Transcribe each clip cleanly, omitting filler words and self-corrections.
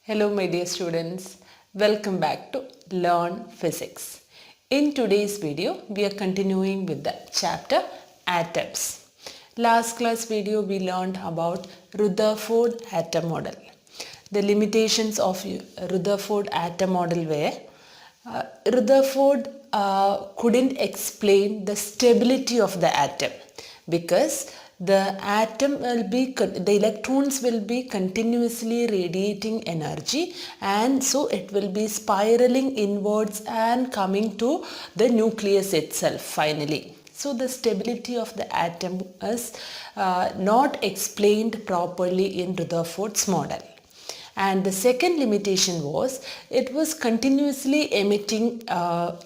Hello my dear students, welcome back to Learn Physics. In today's video, we are continuing with the chapter Atoms. Last class video we learned about Rutherford atom model. The limitations of Rutherford atom model were Rutherford couldn't explain the stability of the atom because the electrons will be continuously radiating energy, and so it will be spiraling inwards and coming to the nucleus itself finally. So the stability of the atom is not explained properly in Rutherford's model. And the second limitation was it was continuously emitting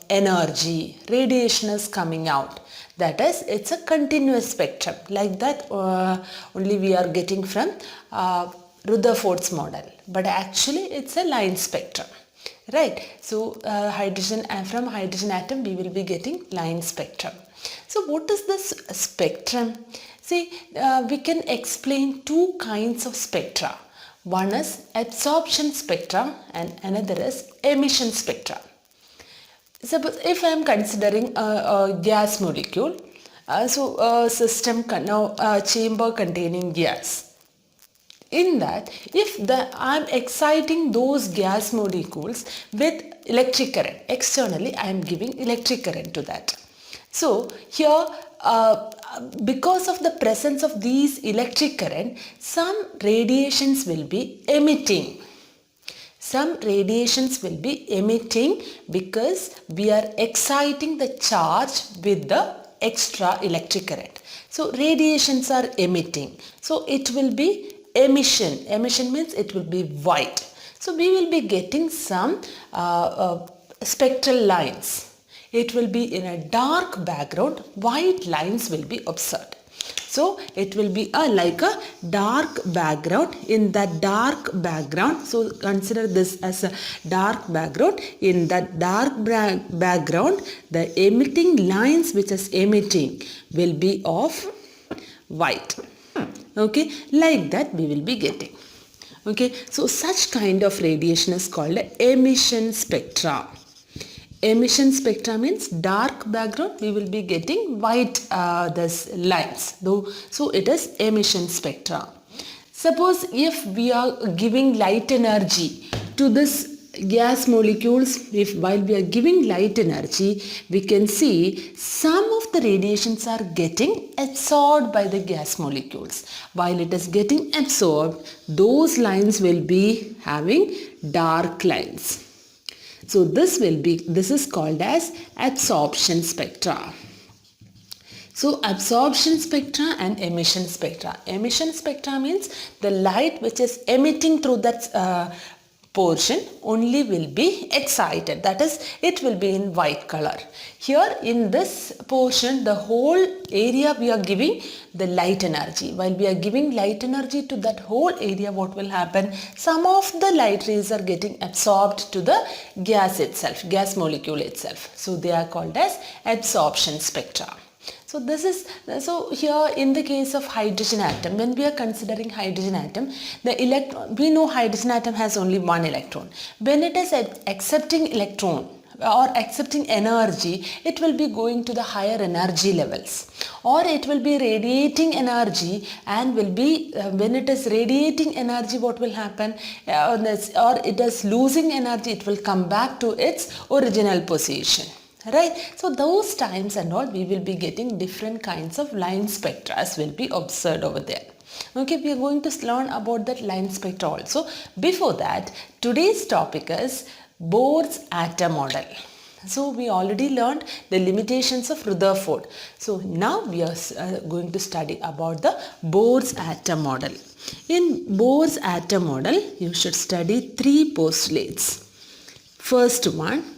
energy, radiation is coming out. That is, it's a continuous spectrum. Like that only we are getting from Rutherford's model. But actually it's a line spectrum. Right. So from hydrogen atom we will be getting line spectrum. So what is this spectrum? See, we can explain two kinds of spectra. One is absorption spectrum and another is emission spectra. Suppose if I am considering a gas molecule, a system chamber containing gas. In that, if I am exciting those gas molecules with electric current, externally I am giving electric current to that. So here, because of the presence of these electric current, some radiations will be emitting. Some radiations will be emitting because we are exciting the charge with the extra electric current. So radiations are emitting. So it will be emission. Emission means it will be white. So we will be getting some spectral lines. It will be in a dark background, white lines will be observed. So it will be like a dark background. In that dark background, so consider this as a dark background. In that dark background, the emitting lines which is emitting will be of white. Okay, like that we will be getting. Okay, so such kind of radiation is called emission spectra. Emission spectra means dark background, we will be getting white this lines. So it is emission spectra. Suppose if we are giving light energy to this gas molecules, while we are giving light energy, we can see some of the radiations are getting absorbed by the gas molecules. While it is getting absorbed, those lines will be having dark lines. So this is called as absorption spectra. So absorption spectra and emission spectra. Emission spectra means the light which is emitting through that portion only will be excited. That is, it will be in white color. Here in this portion, the whole area we are giving the light energy. While we are giving light energy to that whole area, what will happen? Some of the light rays are getting absorbed to the gas itself, gas molecule itself. So they are called as absorption spectra. So here in the case of hydrogen atom, when we are considering hydrogen atom, we know hydrogen atom has only one electron. When it is accepting electron or accepting energy, it will be going to the higher energy levels, or it will be radiating energy and will be when it is radiating energy, what will happen, or it is losing energy, it will come back to its original position. Right, so those times and all we will be getting different kinds of line spectra will be observed over there. Okay, we are going to learn about that line spectra also. Before that, today's topic is Bohr's atom model. So we already learned the limitations of Rutherford. So now we are going to study about the Bohr's atom model. In Bohr's atom model, you should study three postulates. First one,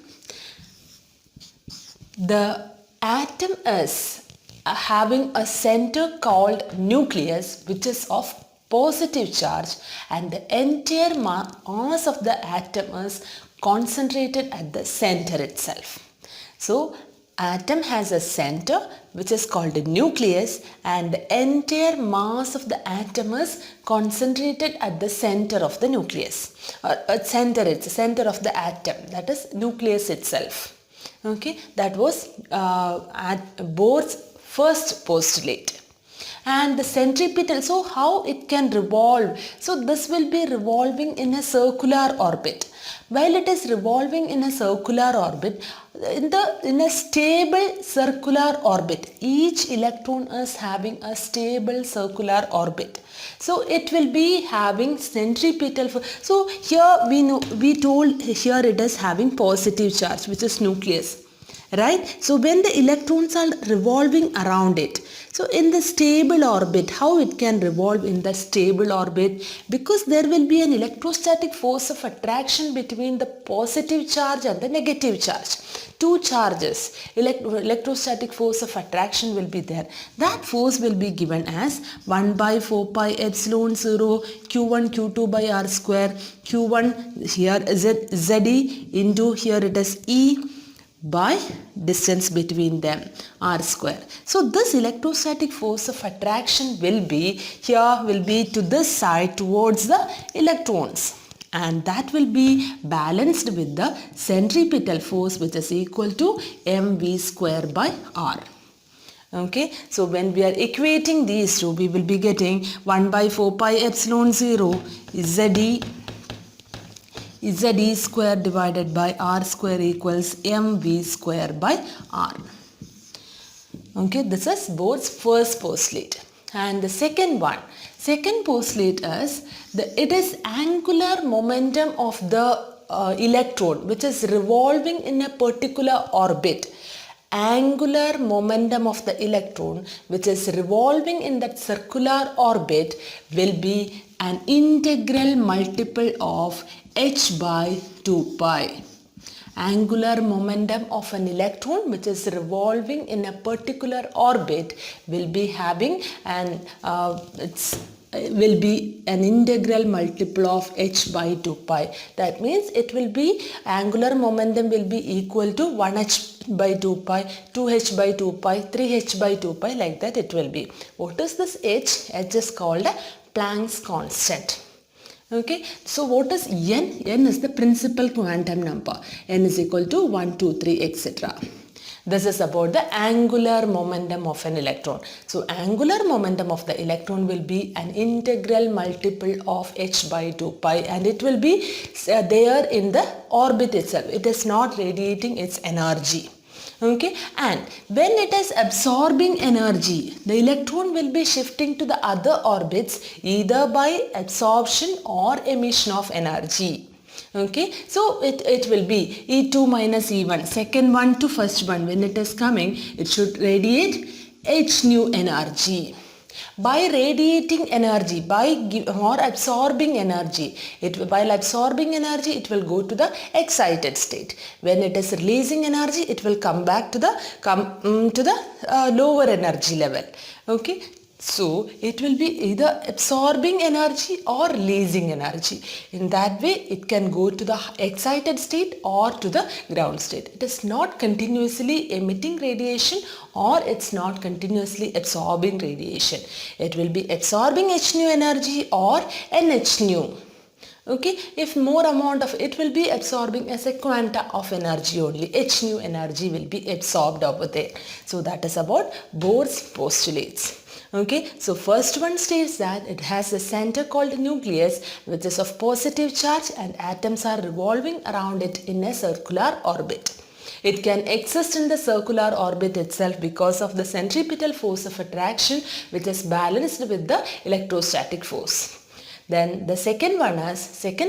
the atom is having a center called nucleus which is of positive charge, and the entire mass of the atom is concentrated at the center itself. So atom has a center which is called a nucleus, and the entire mass of the atom is concentrated at the center of the nucleus. It's the center of the atom, that is nucleus itself. Okay, that was Bohr's first postulate. And the centripetal, so how it can revolve? So this will be revolving in a circular orbit. While it is revolving in a circular orbit, in a stable circular orbit, each electron is having a stable circular orbit. So it will be having centripetal. So here we told here it is having positive charge, which is nucleus. Right? So when the electrons are revolving around it, so in the stable orbit, how it can revolve in the stable orbit? Because there will be an electrostatic force of attraction between the positive charge and the negative charge. Two charges, electrostatic force of attraction will be there. That force will be given as 1 by 4 pi epsilon 0 q1 q2 by r square. Q1 here is it Ze into here it is E by distance between them, r square. So this electrostatic force of attraction will be to this side towards the electrons, and that will be balanced with the centripetal force, which is equal to mv square by r. Okay, so when we are equating these two, we will be getting 1 by 4 pi epsilon 0 Ze square divided by r square equals mv square by r. Okay, this is Bohr's first postulate. And the second postulate is it is angular momentum of the electron which is revolving in a particular orbit. Angular momentum of the electron which is revolving in that circular orbit will be an integral multiple of h by 2 pi. Angular momentum of an electron which is revolving in a particular orbit will be having an will be an integral multiple of h by 2 pi. That means it will be angular momentum will be equal to 1h by 2 pi, 2h by 2 pi, 3h by 2 pi, like that it will be. What is this h? H is called a Planck's constant. Okay, so what is n? N is the principal quantum number. N is equal to 1, 2, 3, etc. This is about the angular momentum of an electron. So angular momentum of the electron will be an integral multiple of h by 2 pi, and it will be there in the orbit itself. It is not radiating its energy. Okay, and when it is absorbing energy, the electron will be shifting to the other orbits either by absorption or emission of energy. Okay, so it will be E2 minus E1, second one to first one. When it is coming, it should radiate h nu energy. By radiating energy, or absorbing energy, while absorbing energy, it will go to the excited state. When it is releasing energy, it will come back to the lower energy level. Okay. So it will be either absorbing energy or releasing energy. In that way, it can go to the excited state or to the ground state. It is not continuously emitting radiation, or it's not continuously absorbing radiation. It will be absorbing h nu energy or nh nu. Okay, if more amount of it will be absorbing as a quanta of energy only. H nu energy will be absorbed over there. So that is about Bohr's postulates. Okay, so first one states that it has a center called nucleus which is of positive charge, and atoms are revolving around it in a circular orbit. It can exist in the circular orbit itself because of the centripetal force of attraction, which is balanced with the electrostatic force. Then the second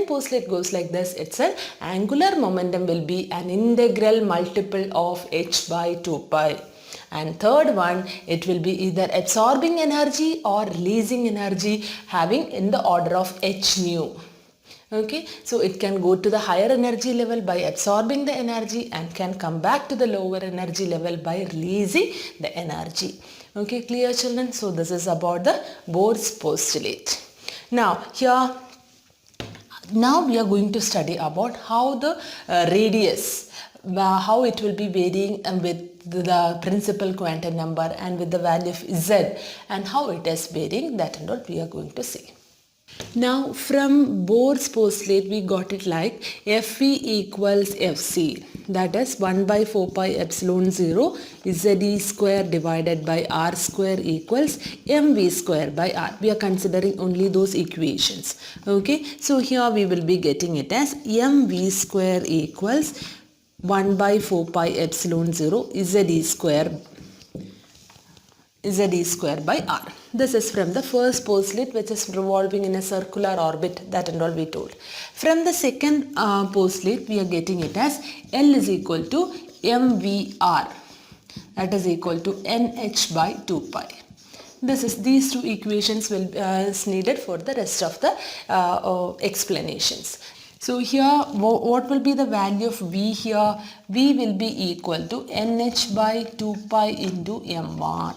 postulate goes like this. It's an angular momentum will be an integral multiple of h by 2 pi. And third one, it will be either absorbing energy or releasing energy, having in the order of h nu. Okay, so it can go to the higher energy level by absorbing the energy and can come back to the lower energy level by releasing the energy. Okay, clear children? So this is about the Bohr's postulate. Now we are going to study about how the radius how it will be varying with the principal quantum number and with the value of z, and how it is varying, that and all we are going to see. Now from Bohr's postulate we got it like Fe equals Fc, that is 1 by 4 pi epsilon 0 Ze square divided by r square equals mv square by r. We are considering only those equations. Okay, so here we will be getting it as mv square equals 1 by 4 pi epsilon 0 Ze square by r. This is from the first postulate, which is revolving in a circular orbit, that and all we told. From the second postulate we are getting it as L is equal to mvr, that is equal to nh by 2 pi. These two equations will is needed for the rest of the explanations. So here what will be the value of V here? V will be equal to nh by 2 pi into mr.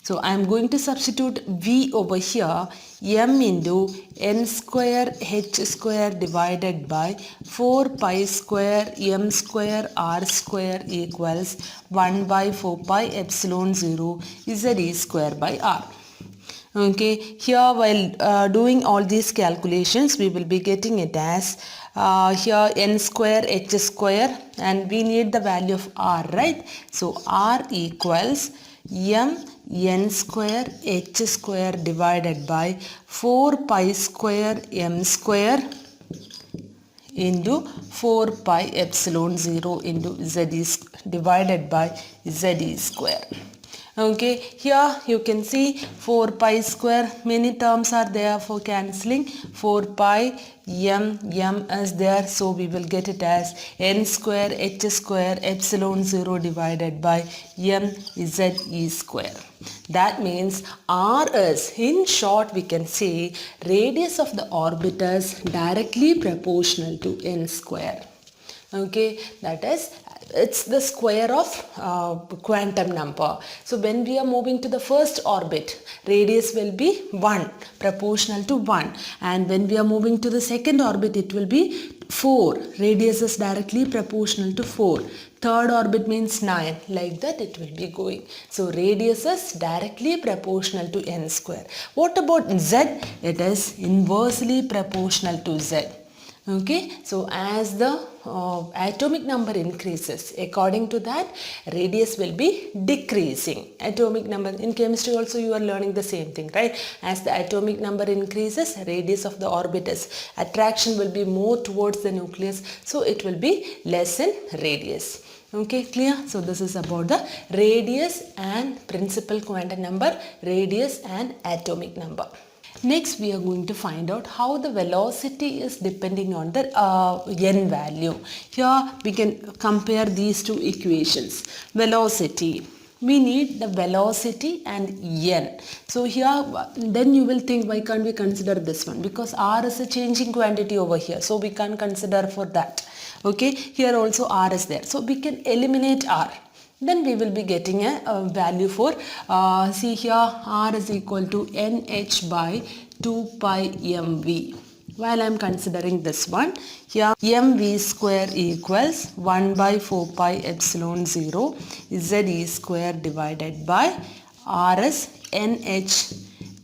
So I am going to substitute V over here, m into n square h square divided by 4 pi square m square r square equals 1 by 4 pi epsilon 0 Ze square by r. Okay, here while doing all these calculations we will be getting it as here n square h square, and we need the value of r, right? So r equals m n square h square divided by 4 pi square m square into 4 pi epsilon 0 into z divided by z square. Okay, here you can see 4 pi square, many terms are there for cancelling. 4 pi m is there, so we will get it as n square h square epsilon 0 divided by m z square. That means r is, in short we can say, radius of the orbit is directly proportional to n square. Okay, that is, it's the square of quantum number. So when we are moving to the first orbit, radius will be 1, proportional to 1, and when we are moving to the second orbit it will be 4, radius is directly proportional to 4. Third orbit means 9, like that it will be going. So radius is directly proportional to n square. What about z? It is inversely proportional to z. Okay, so as the atomic number increases, according to that radius will be decreasing. Atomic number, in chemistry also you are learning the same thing, right? As the atomic number increases, radius of the orbit is, attraction will be more towards the nucleus, so it will be less in radius. Okay, clear? So this is about the radius and principal quantum number, radius and atomic number. Next we are going to find out how the velocity is depending on the n value. Here we can compare these two equations. Velocity, we need the velocity and n. So here then you will think, why can't we consider this one? Because r is a changing quantity over here, so we can't consider for that. Okay, here also r is there, so we can eliminate r. Then we will be getting a value for, see here, r is equal to nh by 2 pi mv. While I am considering this one, here mv square equals 1 by 4 pi epsilon 0 ze square divided by r is nh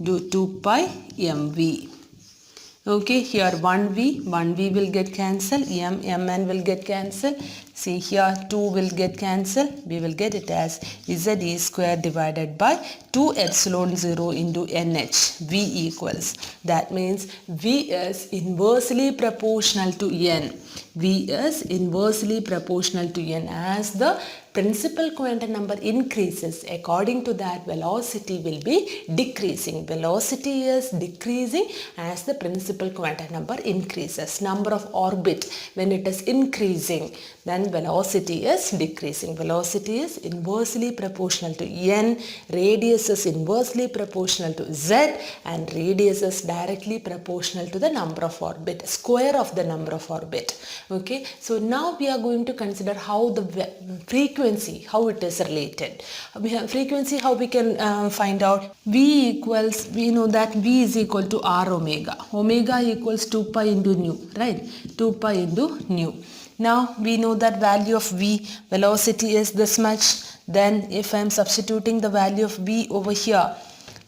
do 2 pi mv. Okay, here 1v will get cancelled, mn will get cancelled. See here 2 will get cancelled. We will get it as ze square divided by 2 epsilon 0 into nh. V equals, that means V is inversely proportional to n. V is inversely proportional to n. As the principal quantum number increases, according to that velocity will be decreasing. Velocity is decreasing as the principal quantum number increases. Number of orbit, when it is increasing, then velocity is decreasing. Velocity is inversely proportional to n, radius is inversely proportional to z, and radius is directly proportional to the number of orbit, square of the number of orbit. Okay, so now we are going to consider how the frequency, how it is related. We have frequency, how we can find out. V equals, we know that V is equal to R omega. Omega equals 2 pi into nu, right? 2 pi into nu. Now we know that value of v, velocity is this much. Then if I am substituting the value of v over here,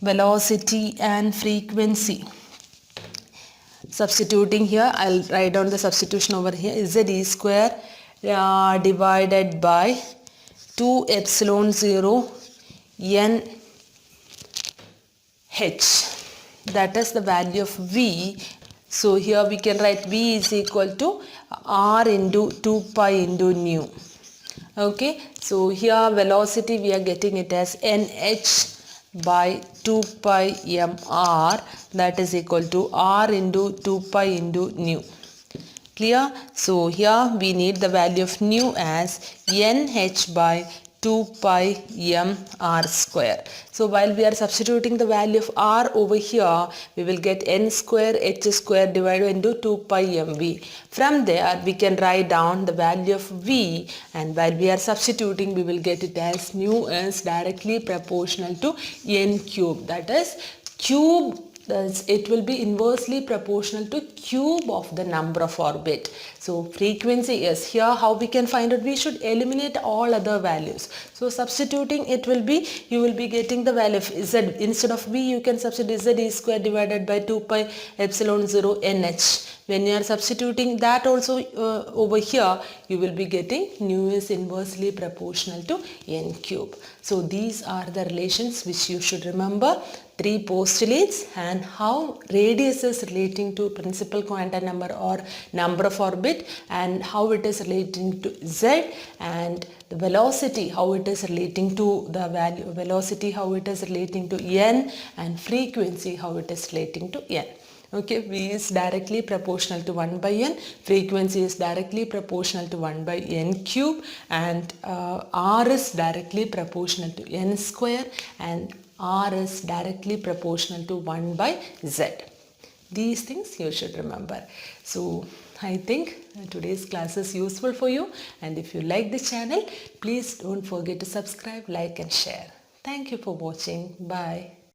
velocity and frequency, substituting here, I'll write down the substitution over here, z e square divided by 2 epsilon 0 n h, that is the value of v. So here we can write v is equal to r into 2 pi into nu. Okay, so here velocity we are getting it as nh by 2 pi mr, that is equal to r into 2 pi into nu. Clear? So here we need the value of nu as nh by 2 pi m r square. So while we are substituting the value of r over here, we will get n square h square divided into 2 pi mv. From there we can write down the value of v, and while we are substituting we will get it as nu is directly proportional to n cube, that is cube. It will be inversely proportional to cube of the number of orbit. So frequency is here. How we can find it? We should eliminate all other values. So substituting it will be, you will be getting the value of z. Instead of v you can substitute z e square divided by 2 pi epsilon 0 nh. When you are substituting that also over here, you will be getting nu is inversely proportional to n cube. So these are the relations which you should remember. 3 postulates, and how radius is relating to principal quantum number or number of orbit, and how it is relating to z, and the velocity, how it is relating to the value velocity, how it is relating to n, and frequency, how it is relating to n. Okay, v is directly proportional to 1 by n, frequency is directly proportional to 1 by n cube, and r is directly proportional to n square, and r is directly proportional to 1 by z. These things you should remember. So I think today's class is useful for you, and if you like the channel, please don't forget to subscribe, like and share. Thank you for watching. Bye.